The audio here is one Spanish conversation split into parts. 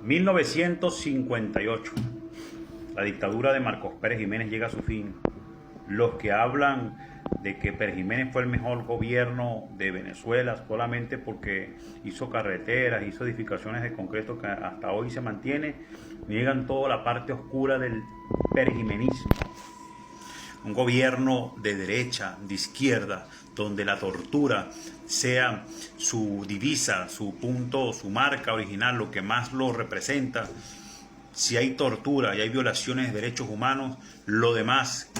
1958. La dictadura de Marcos Pérez Jiménez llega a su fin. Los que hablan de que Pérez Jiménez fue el mejor gobierno de Venezuela solamente porque hizo carreteras, hizo edificaciones de concreto que hasta hoy se mantiene, niegan toda la parte oscura del perjimenismo. Un gobierno de derecha, de izquierda, donde la tortura sea su divisa, su punto, su marca original, lo que más lo representa. Si hay tortura y hay violaciones de derechos humanos, lo demás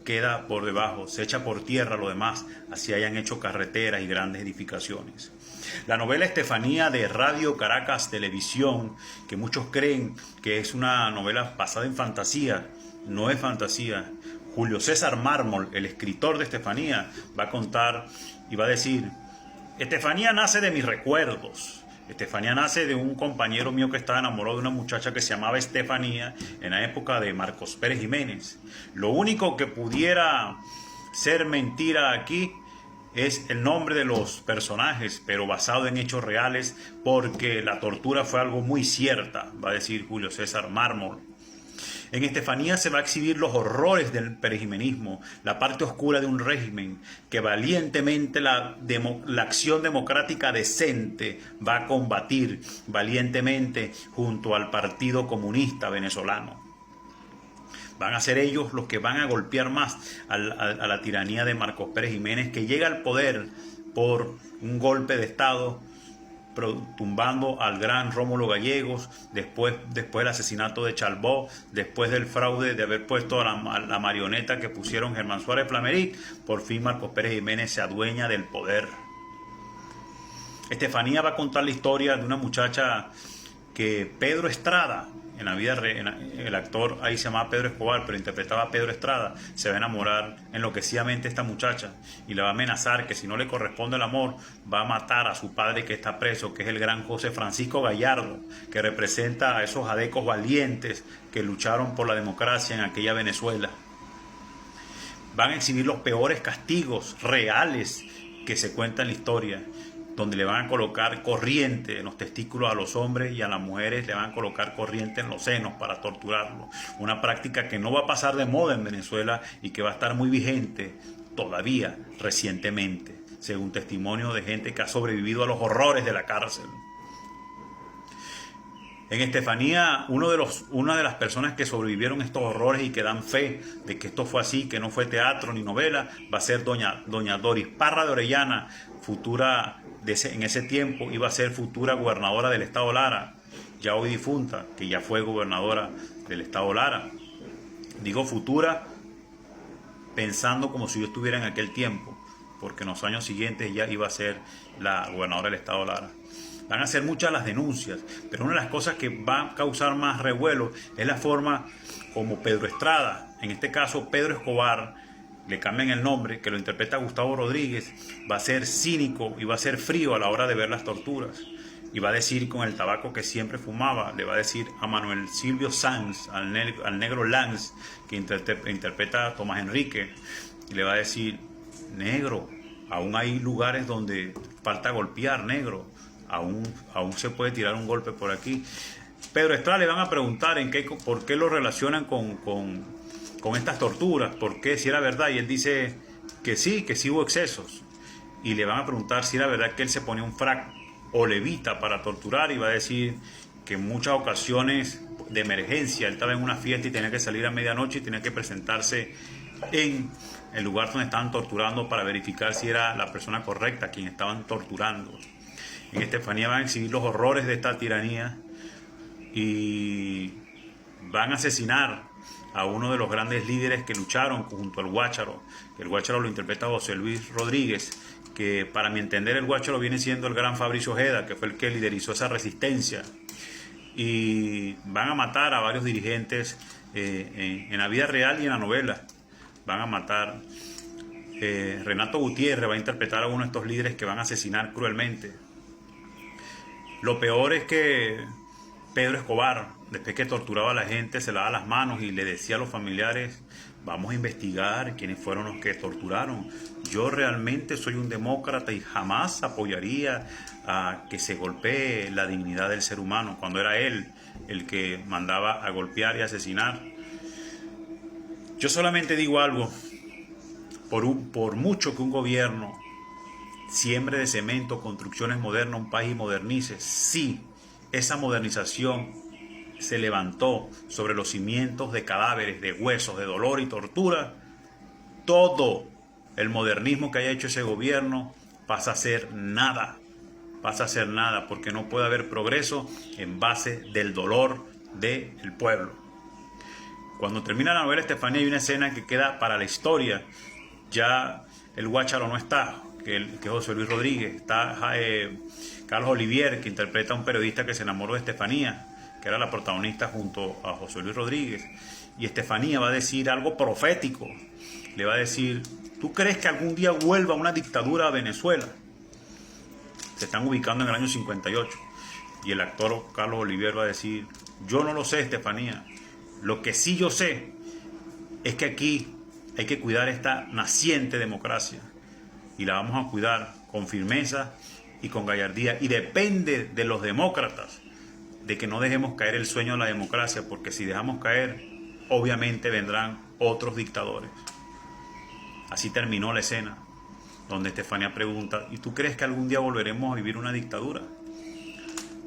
queda por debajo, se echa por tierra lo demás, así hayan hecho carreteras y grandes edificaciones. La novela Estefanía de Radio Caracas Televisión, que muchos creen que es una novela basada en fantasía, no es fantasía. Julio César Mármol, el escritor de Estefanía, va a contar y va a decir: Estefanía nace de mis recuerdos. Estefanía nace de un compañero mío que estaba enamorado de una muchacha que se llamaba Estefanía en la época de Marcos Pérez Jiménez. Lo único que pudiera ser mentira aquí es el nombre de los personajes, pero basado en hechos reales, porque la tortura fue algo muy cierta, va a decir Julio César Mármol. En Estefanía se va a exhibir los horrores del perjimenismo, la parte oscura de un régimen que valientemente la acción democrática decente va a combatir valientemente junto al Partido Comunista Venezolano. Van a ser ellos los que van a golpear más a la tiranía de Marcos Pérez Jiménez, que llega al poder por un golpe de Estado, tumbando al gran Rómulo Gallegos, después del asesinato de Chalbó, después del fraude de haber puesto a la marioneta que pusieron Germán Suárez Flameric. Por fin Marcos Pérez Jiménez se adueña del poder. Estefanía va a contar la historia de una muchacha que Pedro Estrada, en la vida el actor ahí se llamaba Pedro Escobar, pero interpretaba a Pedro Estrada, se va a enamorar enloquecidamente de esta muchacha y le va a amenazar que si no le corresponde el amor va a matar a su padre que está preso, que es el gran José Francisco Gallardo, que representa a esos adecos valientes que lucharon por la democracia en aquella Venezuela. Van a exhibir los peores castigos reales que se cuentan en la historia, donde le van a colocar corriente en los testículos a los hombres y a las mujeres le van a colocar corriente en los senos para torturarlos. Una práctica que no va a pasar de moda en Venezuela y que va a estar muy vigente todavía recientemente, según testimonio de gente que ha sobrevivido a los horrores de la cárcel. En Estefanía, una de las personas que sobrevivieron a estos horrores y que dan fe de que esto fue así, que no fue teatro ni novela, va a ser doña Doris Parra de Orellana, en ese tiempo iba a ser futura gobernadora del estado Lara, ya hoy difunta, que ya fue gobernadora del estado Lara. Digo futura pensando como si yo estuviera en aquel tiempo, porque en los años siguientes ella iba a ser la gobernadora del estado Lara. Van a ser muchas las denuncias, pero una de las cosas que va a causar más revuelo es la forma como Pedro Estrada, en este caso Pedro Escobar, le cambian el nombre, que lo interpreta Gustavo Rodríguez, va a ser cínico y va a ser frío a la hora de ver las torturas. Y va a decir con el tabaco que siempre fumaba, le va a decir a Manuel Silvio Sanz, al negro Lanz, que interpreta a Tomás Enrique, y le va a decir: negro, aún hay lugares donde falta golpear, negro, aún se puede tirar un golpe por aquí. Pedro Estrada le van a preguntar por qué lo relacionan con estas torturas, por qué, si era verdad, y él dice que sí hubo excesos, y le van a preguntar si era verdad que él se ponía un frac o levita para torturar, y va a decir que en muchas ocasiones de emergencia él estaba en una fiesta y tenía que salir a medianoche y tenía que presentarse en el lugar donde estaban torturando para verificar si era la persona correcta a quien estaban torturando. En Estefanía van a exhibir los horrores de esta tiranía y van a asesinar a uno de los grandes líderes que lucharon junto al Guácharo. El Guácharo lo interpreta José Luis Rodríguez, que para mi entender el Guácharo viene siendo el gran Fabricio Ojeda, que fue el que liderizó esa resistencia. Y van a matar a varios dirigentes en la vida real y en la novela. Van a matar. Renato Gutiérrez va a interpretar a uno de estos líderes que van a asesinar cruelmente. Lo peor es que Pedro Escobar, después que torturaba a la gente, se lavaba las manos y le decía a los familiares: vamos a investigar quiénes fueron los que torturaron. Yo realmente soy un demócrata y jamás apoyaría a que se golpee la dignidad del ser humano, cuando era él el que mandaba a golpear y asesinar. Yo solamente digo algo, por mucho que un gobierno siembre de cemento construcciones modernas, un país modernice, sí, esa modernización se levantó sobre los cimientos de cadáveres, de huesos, de dolor y tortura, todo el modernismo que haya hecho ese gobierno pasa a ser nada, porque no puede haber progreso en base del dolor del pueblo. Cuando termina la novela Estefanía hay una escena que queda para la historia. Ya el Guácharo no está, que es José Luis Rodríguez, está Carlos Olivier, que interpreta a un periodista que se enamoró de Estefanía, que era la protagonista junto a José Luis Rodríguez. Y Estefanía va a decir algo profético, le va a decir: ¿tú crees que algún día vuelva una dictadura a Venezuela? Se están ubicando en el año 58. Y el actor Carlos Olivier va a decir: yo no lo sé, Estefanía. Lo que sí yo sé es que aquí hay que cuidar esta naciente democracia. Y la vamos a cuidar con firmeza y con gallardía. Y depende de los demócratas de que no dejemos caer el sueño de la democracia, porque si dejamos caer, obviamente vendrán otros dictadores. Así terminó la escena, donde Estefanía pregunta: ¿y tú crees que algún día volveremos a vivir una dictadura?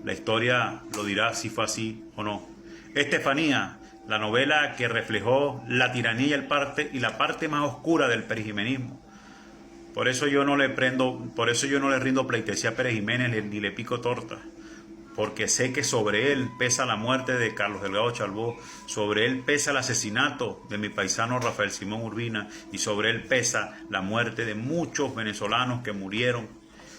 La historia lo dirá si fue así o no. Estefanía, la novela que reflejó la tiranía y la parte más oscura del perejimenismo. Por eso yo no le rindo pleitesía a Pérez Jiménez ni le pico torta, porque sé que sobre él pesa la muerte de Carlos Delgado Chalbaud, sobre él pesa el asesinato de mi paisano Rafael Simón Urbina, y sobre él pesa la muerte de muchos venezolanos que murieron,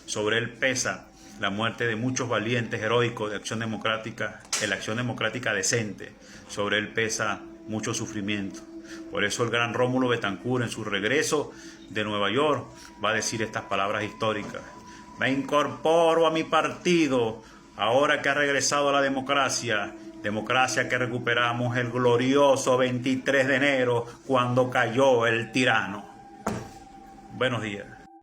sobre él pesa la muerte de muchos valientes heroicos de Acción Democrática, de la Acción Democrática decente, sobre él pesa mucho sufrimiento. Por eso el gran Rómulo Betancourt, en su regreso de Nueva York, va a decir estas palabras históricas: me incorporo a mi partido ahora que ha regresado a la democracia que recuperamos el glorioso 23 de enero cuando cayó el tirano. Buenos días.